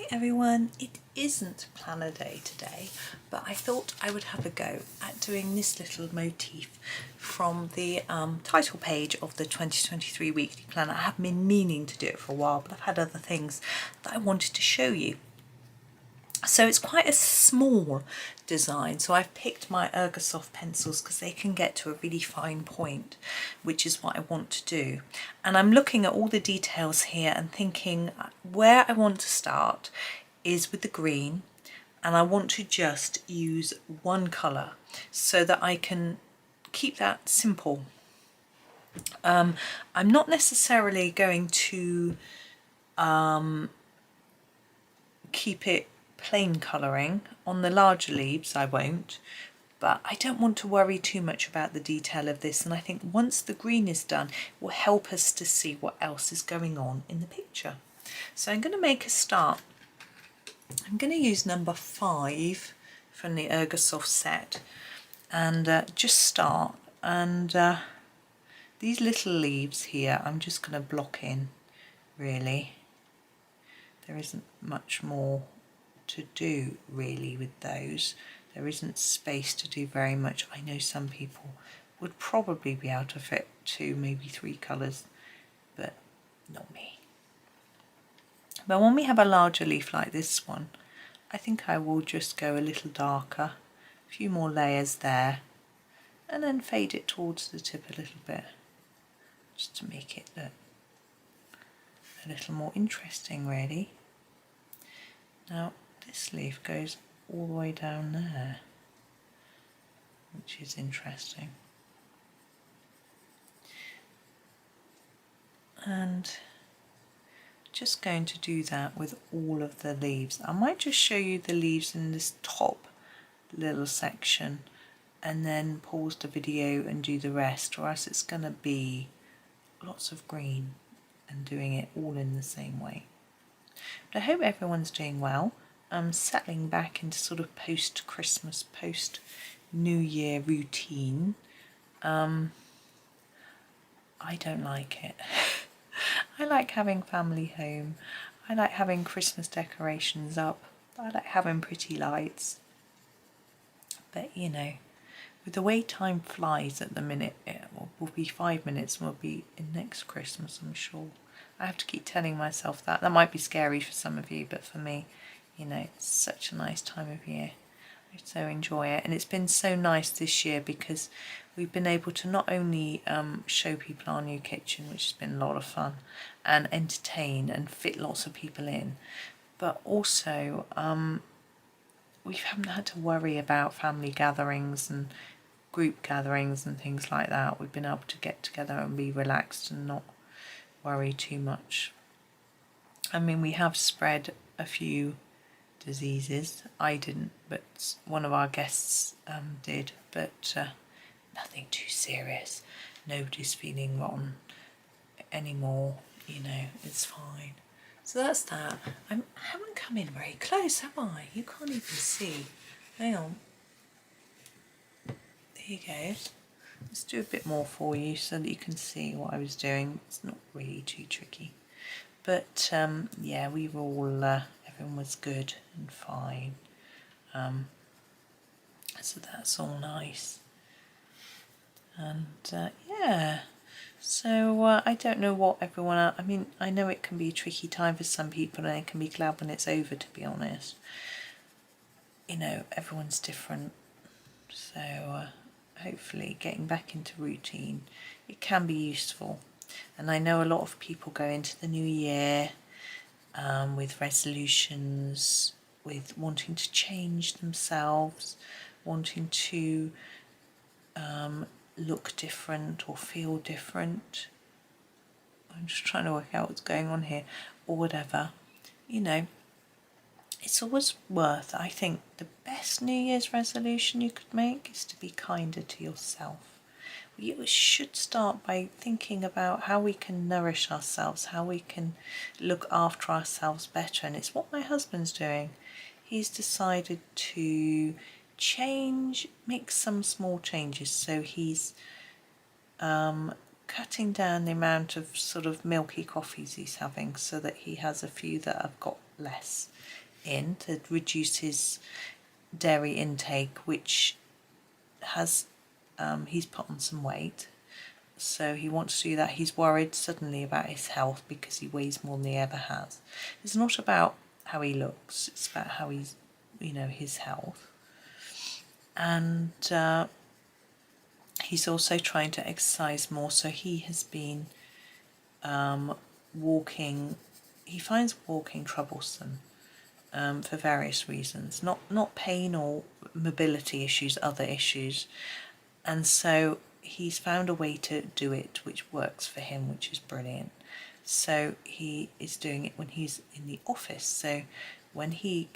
Hi everyone, it isn't planner day today, but I thought I would have a go at doing this little motif from the title page of the 2023 weekly planner. I have been meaning to do it for a while, but I've had other things that I wanted to show you. So it's quite a small design, so I've picked my Ergosoft pencils because they can get to a really fine point, which is what I want to do. And I'm looking at all the details here and thinking where I want to start is with the green, and I want to just use one colour so that I can keep that simple. I'm not necessarily going to keep it plain colouring. On the larger leaves I won't, but I don't want to worry too much about the detail of this, and I think once the green is done it will help us to see what else is going on in the picture. So I'm going to make a start. I'm going to use number 5 from the Ergosoft set and just start, and these little leaves here I'm just going to block in. Really, there isn't much more to do really with those. There isn't space to do very much. I know some people would probably be able to fit 2, maybe 3 colours, but not me. But when we have a larger leaf like this one, I think I will just go a little darker, a few more layers there, and then fade it towards the tip a little bit, just to make it look a little more interesting really. Now this leaf goes all the way down there, which is interesting. And just going to do that with all of the leaves. I might just show you the leaves in this top little section and then pause the video and do the rest, or else it's going to be lots of green and doing it all in the same way. But I hope everyone's doing well. I'm settling back into sort of post-Christmas, post-New Year routine. I don't like it. I like having family home. I like having Christmas decorations up. I like having pretty lights. But you know, with the way time flies at the minute, it will be 5 minutes and we'll be in next Christmas, I'm sure. I have to keep telling myself that. That might be scary for some of you, but for me, you know, it's such a nice time of year. I so enjoy it, and it's been so nice this year because we've been able to not only show people our new kitchen, which has been a lot of fun, and entertain and fit lots of people in, but also we haven't had to worry about family gatherings and group gatherings and things like that. We've been able to get together and be relaxed and not worry too much. I mean, we have spread a few diseases. I didn't, but one of our guests did, but nothing too serious. Nobody's feeling rotten anymore, you know, it's fine. So that's that. I haven't come in very close, have I? You can't even see. Hang on. There you go. Let's do a bit more for you so that you can see what I was doing. It's not really too tricky. But yeah, we were all, everyone was good and fine. So that's all nice. And yeah, so I don't know what everyone else, I mean, I know it can be a tricky time for some people and it can be glad when it's over, to be honest. You know, everyone's different. So hopefully getting back into routine, it can be useful. And I know a lot of people go into the new year with resolutions, with wanting to change themselves, wanting to look different or feel different. I'm just trying to work out what's going on here, or whatever. You know, it's always worth, I think, the best New Year's resolution you could make is to be kinder to yourself. You should start by thinking about how we can nourish ourselves, how we can look after ourselves better, and it's what my husband's doing. He's decided to change, make some small changes, so he's cutting down the amount of sort of milky coffees he's having so that he has a few that have got less. in to reduce his dairy intake, which has he's put on some weight, so he wants to do that. He's worried suddenly about his health because he weighs more than he ever has. It's not about how he looks, it's about how he's, his health. And he's also trying to exercise more, so he has been walking. He finds walking troublesome for various reasons, not pain or mobility issues, other issues. And so he's found a way to do it which works for him, which is brilliant. So he is doing it when he's in the office. So when he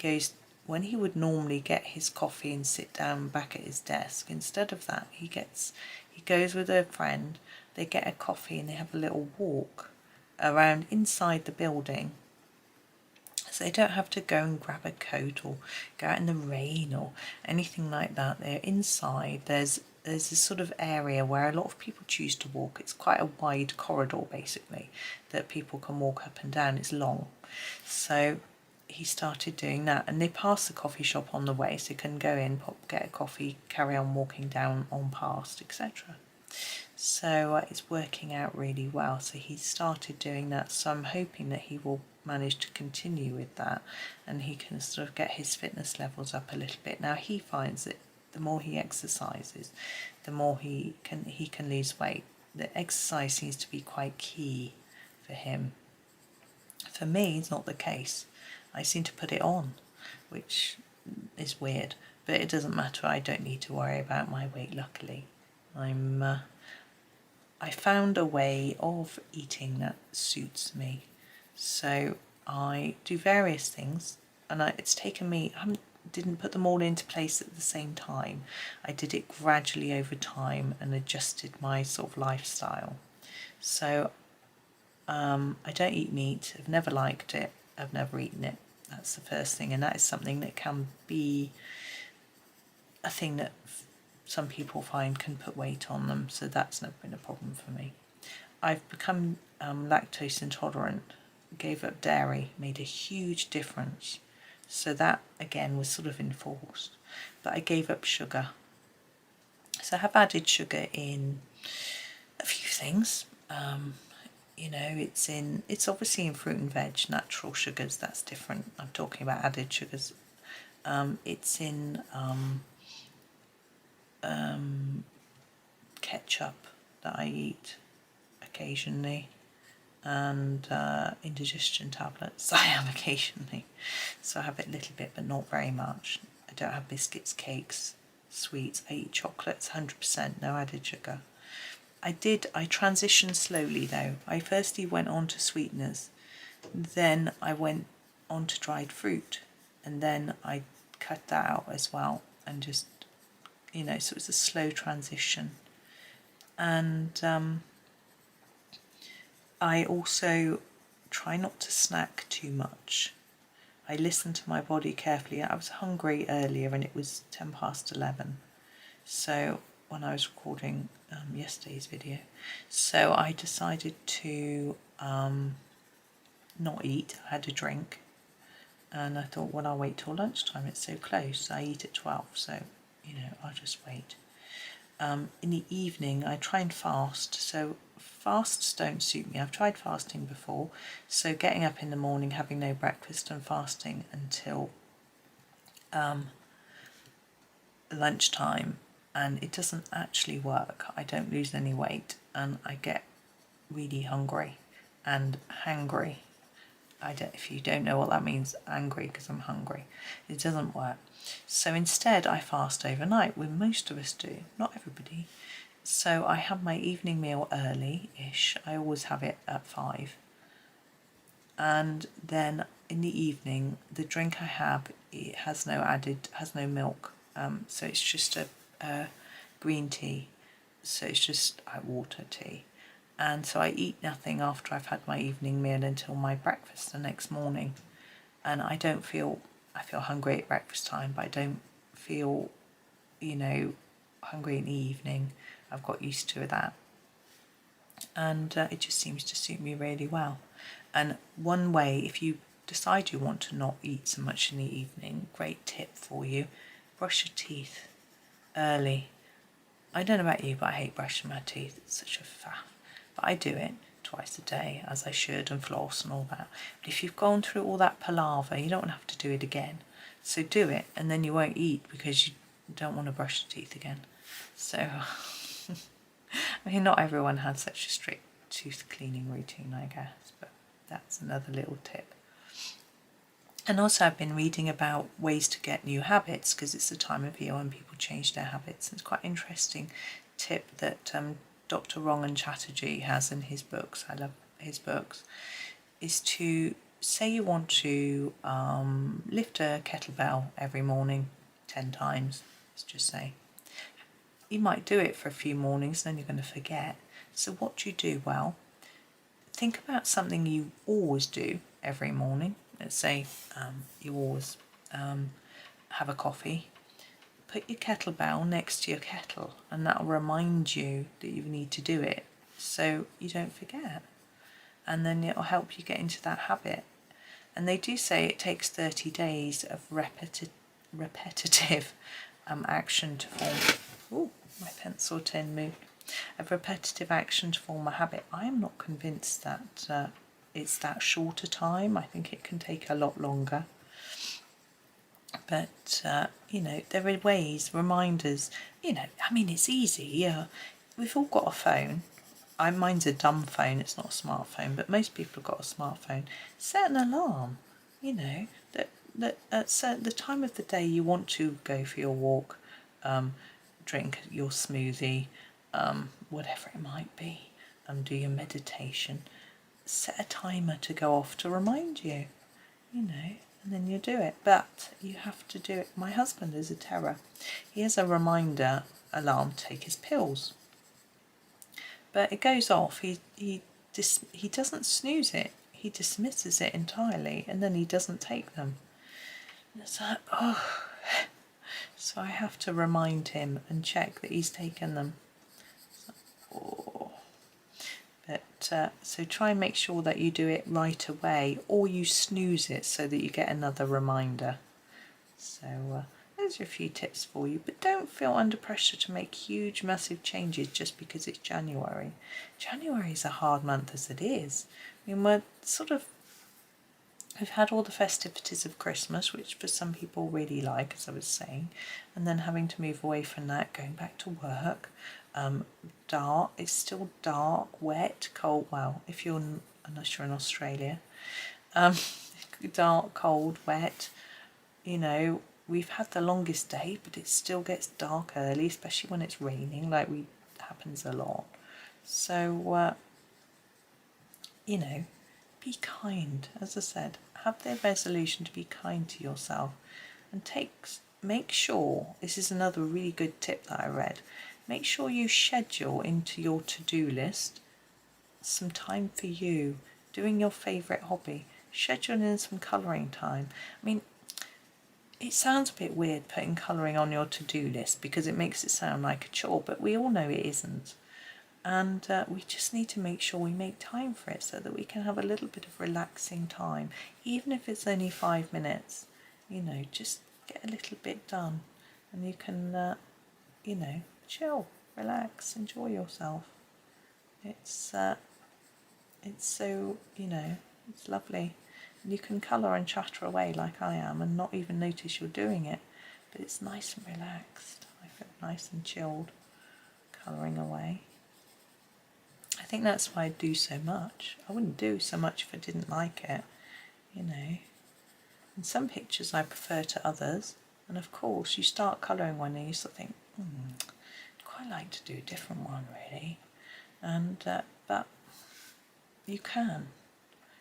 would normally get his coffee and sit down back at his desk, instead of that he goes with a friend, they get a coffee and they have a little walk around inside the building. So they don't have to go and grab a coat or go out in the rain or anything like that. They're inside. There's this sort of area where a lot of people choose to walk. It's quite a wide corridor basically that people can walk up and down. It's long. So he started doing that, and they pass the coffee shop on the way, so you can go in, get a coffee, carry on walking down on past, etc. So it's working out really well. So he started doing that, so I'm hoping that he will manage to continue with that and he can sort of get his fitness levels up a little bit. Now he finds that the more he exercises, the more he can lose weight. The exercise seems to be quite key for him. For me, it's not the case. I seem to put it on, which is weird, but it doesn't matter. I don't need to worry about my weight, luckily. I found a way of eating that suits me. So I do various things, and it's taken me, didn't put them all into place at the same time. I did it gradually over time and adjusted my sort of lifestyle. So I don't eat meat. I've never liked it. I've never eaten it. That's the first thing, and that is something that can be a thing that some people find can put weight on them, so that's never been a problem for me. I've become lactose intolerant, gave up dairy, made a huge difference. So that again was sort of enforced, but I gave up sugar. So I have added sugar in a few things. It's obviously in fruit and veg, natural sugars, that's different. I'm talking about added sugars. It's in ketchup that I eat occasionally, and indigestion tablets I have occasionally. So I have it a little bit, but not very much. I don't have biscuits, cakes, sweets. I eat chocolates, 100%, no added sugar. I transitioned slowly though. I firstly went on to sweeteners, then I went on to dried fruit, and then I cut that out as well, and just, so it was a slow transition. And I also try not to snack too much. I listen to my body carefully. I was hungry earlier and it was 11:10. So when I was recording yesterday's video, so I decided to not eat. I had a drink, and I thought, well, I'll wait till lunchtime. It's so close. I eat at 12, so I'll just wait. In the evening, I try and fast. So fasts don't suit me. I've tried fasting before, so getting up in the morning, having no breakfast and fasting until lunchtime, and it doesn't actually work. I don't lose any weight and I get really hungry and hangry. If you don't know what that means, angry because I'm hungry. It doesn't work. So instead I fast overnight, which most of us do, not everybody. So I have my evening meal early-ish. I always have it at 5. And then in the evening, the drink I have, it has no milk. So it's just a green tea. So it's just water tea. And so I eat nothing after I've had my evening meal until my breakfast the next morning. And I feel hungry at breakfast time, but I don't feel, hungry in the evening. I've got used to that. And it just seems to suit me really well. And one way, if you decide you want to not eat so much in the evening, great tip for you, brush your teeth early. I don't know about you, but I hate brushing my teeth. It's such a faff. But I do it twice a day, as I should, and floss and all that. But if you've gone through all that palaver, you don't have to do it again. So do it, and then you won't eat because you don't want to brush your teeth again. So, I mean, not everyone has such a strict tooth cleaning routine, I guess, but that's another little tip. And also I've been reading about ways to get new habits, because it's the time of year when people change their habits. And it's quite interesting tip that Dr. Rangan Chatterjee has in his books, I love his books, is to say you want to lift a kettlebell every morning 10 times, let's just say. You might do it for a few mornings, then you're going to forget. So what do you do? Well, think about something you always do every morning. Let's say you always have a coffee. Put your kettlebell next to your kettle, and that'll remind you that you need to do it so you don't forget. And then it'll help you get into that habit. And they do say it takes 30 days of repetitive action to form. Oh, my pencil tin moved. Of repetitive action to form a habit. I am not convinced that it's that short a time. I think it can take a lot longer. But, you know, there are ways, reminders, you know, I mean, it's easy. Yeah, we've all got a phone. Mine's a dumb phone, it's not a smartphone, but most people have got a smartphone. Set an alarm, you know, that at the time of the day you want to go for your walk, drink your smoothie, whatever it might be, do your meditation. Set a timer to go off to remind you, you know, and then you do it. But you have to do it. My husband is a terror. He has a reminder alarm to take his pills. But it goes off, he doesn't snooze it, he dismisses it entirely, and then he doesn't take them. And it's like, oh. So I have to remind him and check that he's taken them. Oh. But so try and make sure that you do it right away, or you snooze it so that you get another reminder. So those are a few tips for you, but don't feel under pressure to make huge, massive changes just because it's January. January is a hard month as it is. I mean, we've had all the festivities of Christmas, which for some people really like, as I was saying, and then having to move away from that, going back to work. Dark, it's still dark, wet, cold. Well, unless you're in Australia, dark, cold, wet. You know, we've had the longest day, but it still gets dark early, especially when it's raining, happens a lot. So, you know, be kind. As I said, have the resolution to be kind to yourself, and make sure, this is another really good tip that I read, make sure you schedule into your to-do list some time for you, doing your favourite hobby, schedule in some colouring time. I mean, it sounds a bit weird putting colouring on your to-do list because it makes it sound like a chore, but we all know it isn't. And we just need to make sure we make time for it so that we can have a little bit of relaxing time, even if it's only 5 minutes. You know, just get a little bit done, and you can, you know, chill, relax, enjoy yourself. It's so, you know, it's lovely. And you can colour and chatter away like I am and not even notice you're doing it, but it's nice and relaxed. I feel nice and chilled colouring away. I think that's why I do so much. I wouldn't do so much if I didn't like it, you know. And some pictures I prefer to others, and of course you start colouring one and you sort of think, I'd quite like to do a different one really. And but you can.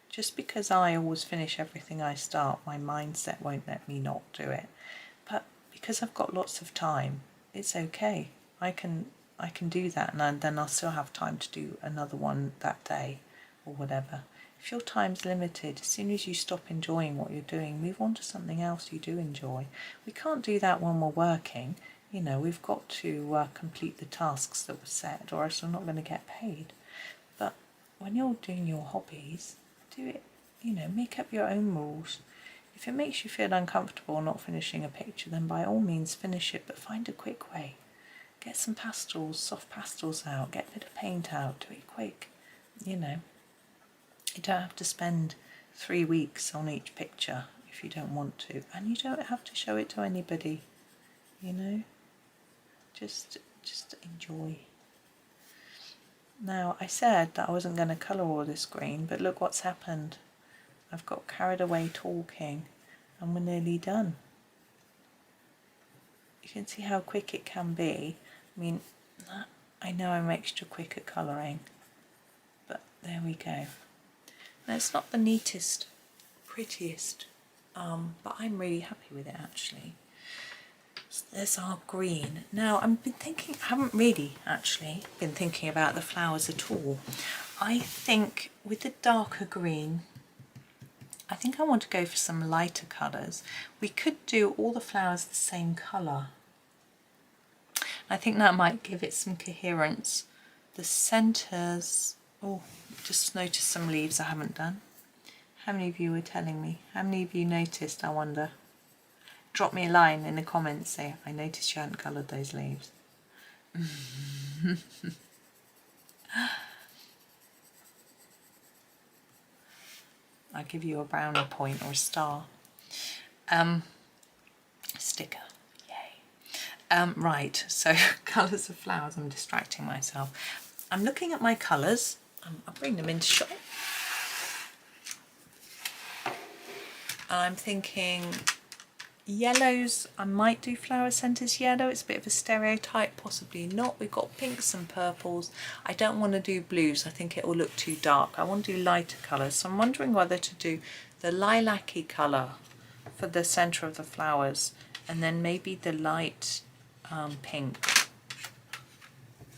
Just because I always finish everything I start, my mindset won't let me not do it. But because I've got lots of time, it's okay. I can do that, and then I'll still have time to do another one that day or whatever. If your time's limited, as soon as you stop enjoying what you're doing, move on to something else you do enjoy. We can't do that when we're working. You know, we've got to complete the tasks that were set, or else we're not going to get paid. But when you're doing your hobbies, do it, you know, make up your own rules. If it makes you feel uncomfortable not finishing a picture, then by all means finish it, but find a quick way. Get some pastels, soft pastels out, get a bit of paint out, do it quick. You know, you don't have to spend 3 weeks on each picture if you don't want to, and you don't have to show it to anybody, you know, just enjoy. Now, I said that I wasn't going to colour all this green, but look what's happened. I've got carried away talking and we're nearly done. You can see how quick it can be. I mean, I know I'm extra quick at colouring, but there we go. Now, it's not the neatest, prettiest, but I'm really happy with it actually. So there's our green. Now, I haven't really actually been thinking about the flowers at all. I think with the darker green, I think I want to go for some lighter colours. We could do all the flowers the same colour. I think that might give it some coherence. The centres, oh, just noticed some leaves I haven't done. How many of you were telling me? How many of you noticed, I wonder? Drop me a line in the comments, say, I noticed you hadn't coloured those leaves. I'll give you a brownie point or a star. Sticker, yay. Right, so colours of flowers, I'm distracting myself. I'm looking at my colours, I'll bring them into shot. I'm thinking yellows, I might do flower centres yellow, it's a bit of a stereotype, possibly not. We've got pinks and purples. I don't want to do blues, I think it will look too dark. I want to do lighter colours, so I'm wondering whether to do the lilac-y colour for the centre of the flowers, and then maybe the light pink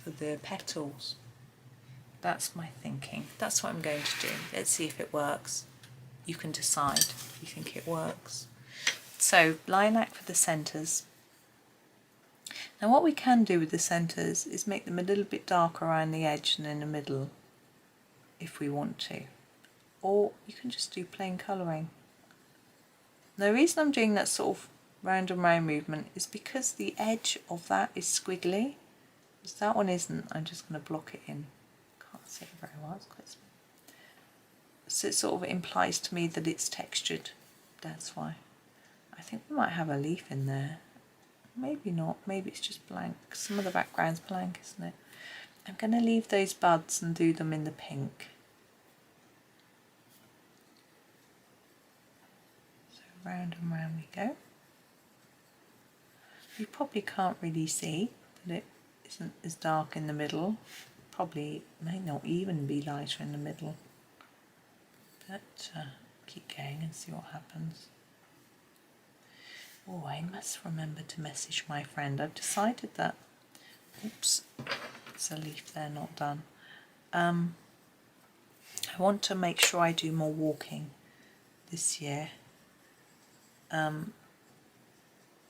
for the petals. That's my thinking. That's what I'm going to do. Let's see if it works. You can decide if you think it works. So lilac for the centres. Now what we can do with the centres is make them a little bit darker around the edge and in the middle if we want to. Or you can just do plain colouring. The reason I'm doing that sort of round and round movement is because the edge of that is squiggly. Because that one isn't, I'm just going to block it in. Can't see it very well, it's quite small. So it sort of implies to me that it's textured. That's why. I think we might have a leaf in there. Maybe not, maybe it's just blank. Some of the background's blank, isn't it? I'm going to leave those buds and do them in the pink. So round and round we go. You probably can't really see that it isn't as dark in the middle. Probably may not even be lighter in the middle. But keep going and see what happens. Oh, I must remember to message my friend. I've decided that, oops, there's a leaf there not done. I want to make sure I do more walking this year.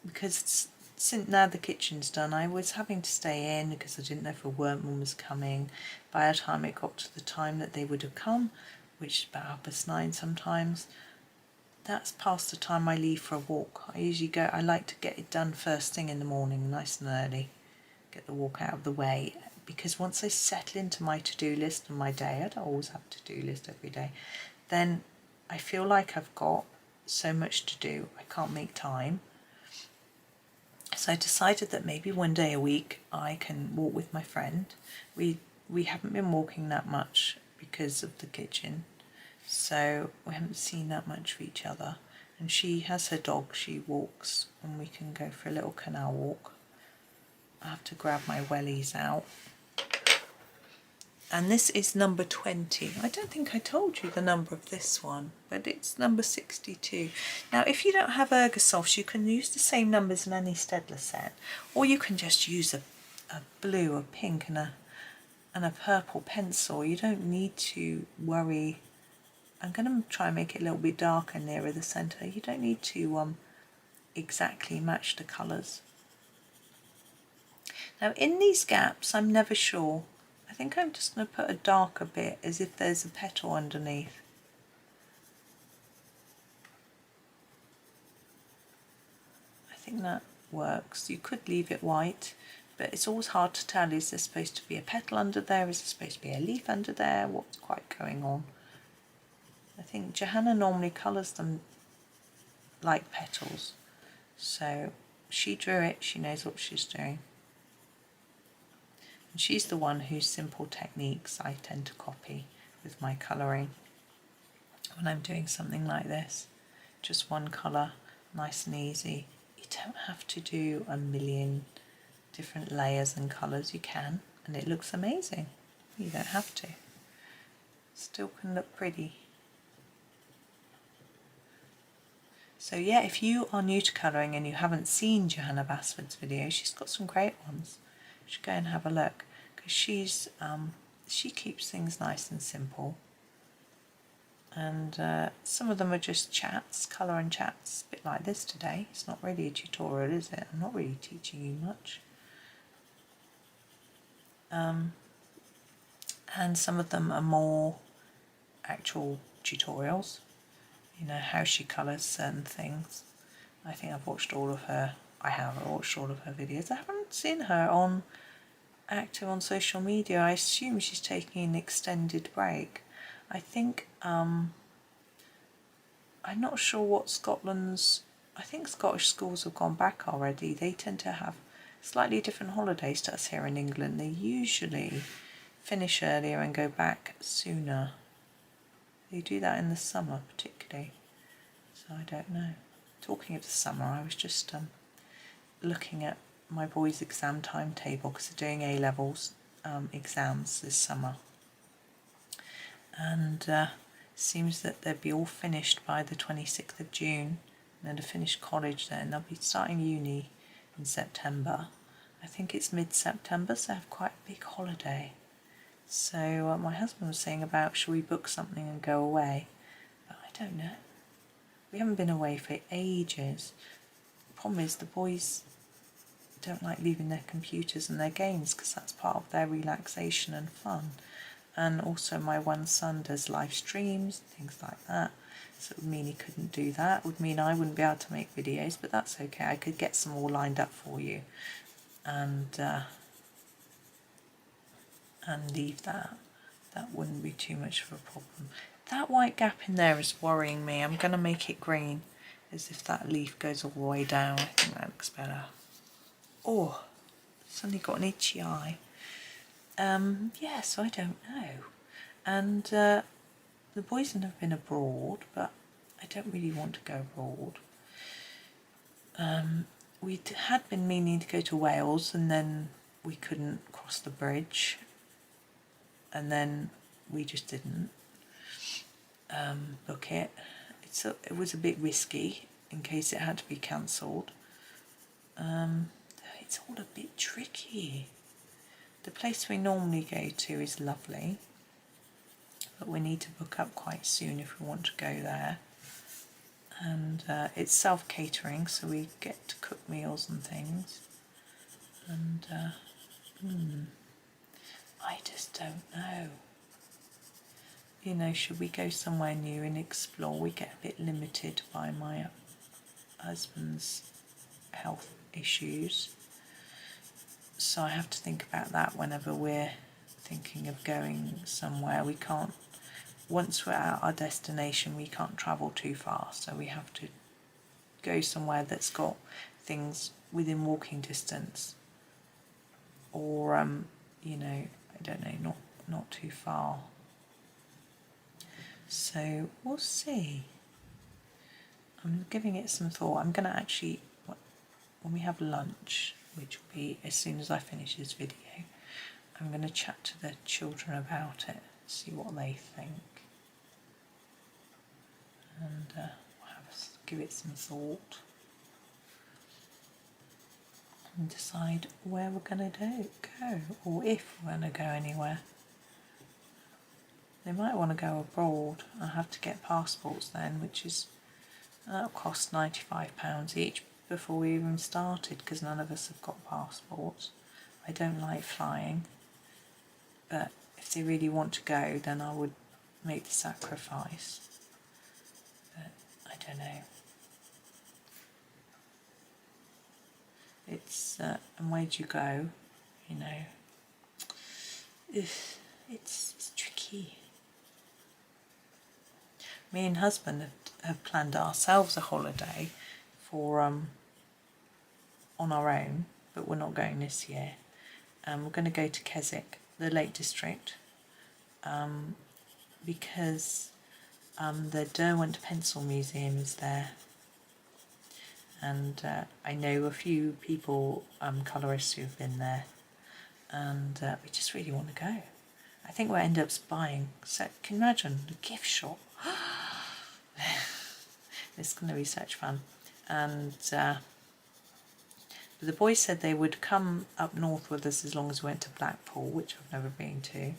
Because since now the kitchen's done, I was having to stay in because I didn't know if a workman was coming. By the time it got to the time that they would have come, which is about 9:30 sometimes, that's past the time I leave for a walk. I like to get it done first thing in the morning, nice and early, get the walk out of the way, because once I settle into my to-do list and my day, I don't always have a to-do list every day, then I feel like I've got so much to do, I can't make time. So I decided that maybe one day a week I can walk with my friend. We haven't been walking that much because of the kitchen. So we haven't seen that much of each other, and she has her dog, she walks, and we can go for a little canal walk. I have to grab my wellies out. And this is number 20. I don't think I told you the number of this one, but it's number 62. Now if you don't have Ergosofts, you can use the same numbers in any Staedtler set, or you can just use a blue, a pink and a purple pencil. You don't need to worry. I'm going to try and make it a little bit darker nearer the centre. You don't need to exactly match the colours. Now in these gaps, I'm never sure. I think I'm just going to put a darker bit as if there's a petal underneath. think that works. You could leave it white, but it's always hard to tell. Is there supposed to be a petal under there? Is there supposed to be a leaf under there? What's quite going on? I think Johanna normally colours them like petals, so she drew it, she knows what she's doing. And she's the one whose simple techniques I tend to copy with my colouring when I'm doing something like this. Just one colour, nice and easy. You don't have to do a million different layers and colours. You can, and it looks amazing. You don't have to. Still can look pretty. So yeah, if you are new to colouring and you haven't seen Johanna Basford's video, she's got some great ones. You should go and have a look, because she keeps things nice and simple. And some of them are just chats, colour and chats, a bit like this today. It's not really a tutorial, is it? I'm not really teaching you much. And some of them are more actual tutorials. You know, how she colours certain things. I think I've watched all of her, I watched all of her videos. I haven't seen her active on social media. I assume she's taking an extended break. I think, I'm not sure what I think Scottish schools have gone back already. They tend to have slightly different holidays to us here in England. They usually finish earlier and go back sooner. They do that in the summer particularly, so I don't know. Talking of the summer, I was just looking at my boys' exam timetable, because they're doing A-levels exams this summer, and it seems that they'll be all finished by the 26th of June, and then to finish college then. They'll be starting uni in September. I think it's mid-September, so they have quite a big holiday. So my husband was saying about, shall we book something and go away? But I don't know. We haven't been away for ages. The problem is the boys don't like leaving their computers and their games, because that's part of their relaxation and fun. And also my one son does live streams, things like that. So it would mean he couldn't do that. It would mean I wouldn't be able to make videos, but that's okay. I could get some all lined up for you. And leave that. That wouldn't be too much of a problem. That white gap in there is worrying me. I'm going to make it green, as if that leaf goes all the way down. I think that looks better. Oh, suddenly got an itchy eye. Yeah, so I don't know. And the boys have been abroad, but I don't really want to go abroad. We had been meaning to go to Wales, and then we couldn't cross the bridge. And then we just didn't book it. It was a bit risky in case it had to be cancelled. It's all a bit tricky. The place we normally go to is lovely, but we need to book up quite soon if we want to go there. And it's self-catering, so we get to cook meals and things. And I just don't know. You know, should we go somewhere new and explore? We get a bit limited by my husband's health issues. So I have to think about that whenever we're thinking of going somewhere. We can't, once we're at our destination, we can't travel too far. So we have to go somewhere that's got things within walking distance. Or, you know, I don't know, not too far. So we'll see. I'm giving it some thought. I'm going to actually, when we have lunch, which will be as soon as I finish this video, I'm going to chat to the children about it, see what they think. And give it some thought. And decide where we're going to go, or if we're going to go anywhere. They might want to go abroad. I'll have to get passports then, which is, that'll cost £95 each before we even started, because none of us have got passports. I don't like flying, but if they really want to go, then I would make the sacrifice. But I don't know. It's and where'd you go? You know, it's tricky. Me and husband have planned ourselves a holiday for on our own, but we're not going this year. We're going to go to Keswick, the Lake District, because the Derwent Pencil Museum is there, and I know a few people, colourists who've been there, and we just really want to go. I think we'll end up buying, so can you imagine the gift shop? It's going to be such fun. And the boys said they would come up north with us as long as we went to Blackpool, which I've never been to,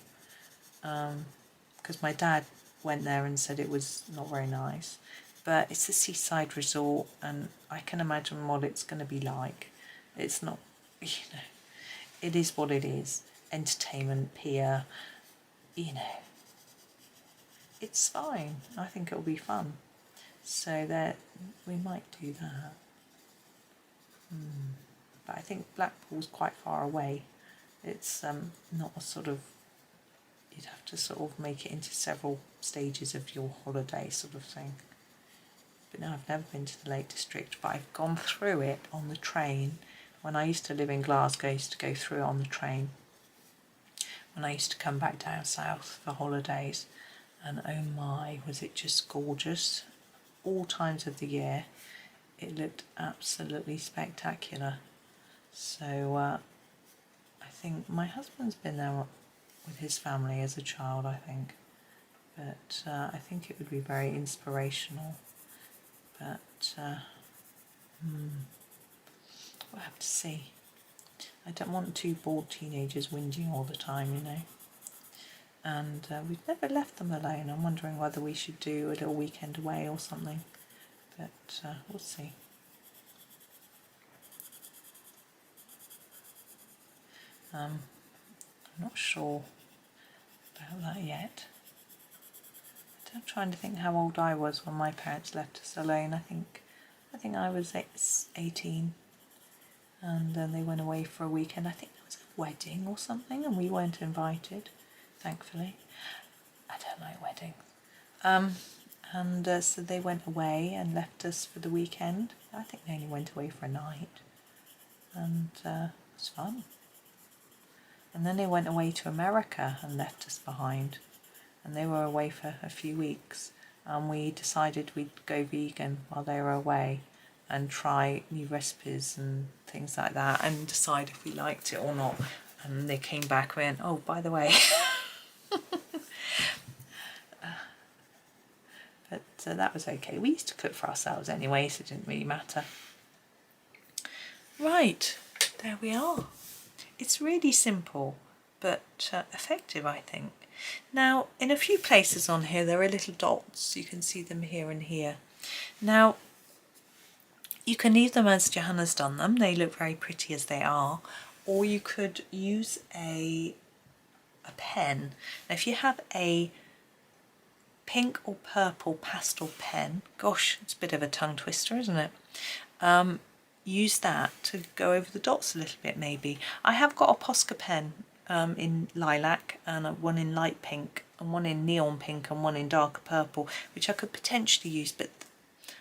because my dad went there and said it was not very nice, but it's a seaside resort and I can imagine what it's going to be like. It's not, you know, it is what it is. Entertainment, pier, you know, it's fine. I think it'll be fun. So that we might do that. But I think Blackpool's quite far away. It's not a sort of, you'd have to sort of make it into several stages of your holiday sort of thing. But no, I've never been to the Lake District, but I've gone through it on the train. When I used to live in Glasgow, I used to go through it on the train. When I used to come back down south for holidays, and oh my, was it just gorgeous. All times of the year, it looked absolutely spectacular. So I think my husband's been there with his family as a child, I think, but I think it would be very inspirational. But we'll have to see. I don't want two bored teenagers whinging all the time, you know. And we've never left them alone. I'm wondering whether we should do a little weekend away or something, but we'll see. I'm not sure about that yet. I'm trying to think how old I was when my parents left us alone. I think I was 18, and then they went away for a weekend. I think there was a wedding or something, and we weren't invited, thankfully. I don't like weddings. And so they went away and left us for the weekend. I think they only went away for a night, and it was fun. And then they went away to America and left us behind, and they were away for a few weeks, and we decided we'd go vegan while they were away and try new recipes and things like that and decide if we liked it or not. And they came back and went, oh, by the way. But that was okay. We used to cook for ourselves anyway, so it didn't really matter. Right, there we are. It's really simple, but effective, I think. Now, in a few places on here, there are little dots. You can see them here and here. Now, you can leave them as Johanna's done them. They look very pretty as they are. Or you could use a pen. Now, if you have a pink or purple pastel pen, gosh, it's a bit of a tongue twister, isn't it? Use that to go over the dots a little bit, maybe. I have got a Posca pen in lilac, and one in light pink, and one in neon pink, and one in darker purple, which I could potentially use, but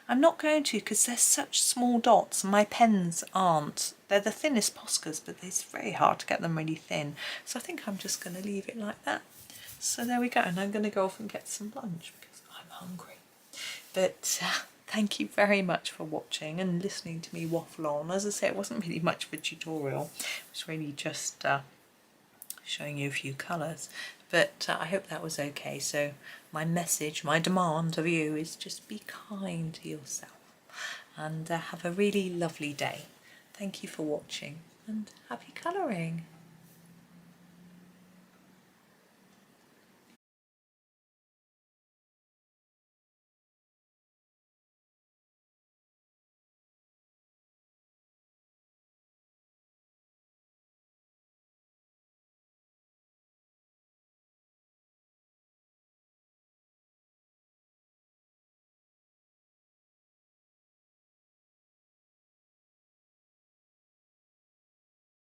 I'm not going to, because they're such small dots. My pens aren't. They're the thinnest Poscas, but it's very hard to get them really thin. So I think I'm just going to leave it like that. So there we go, and I'm going to go off and get some lunch because I'm hungry. But thank you very much for watching and listening to me waffle on. As I say, it wasn't really much of a tutorial. It was really just showing you a few colours. But I hope that was okay. So my message, my demand of you is just be kind to yourself and have a really lovely day. Thank you for watching and happy colouring.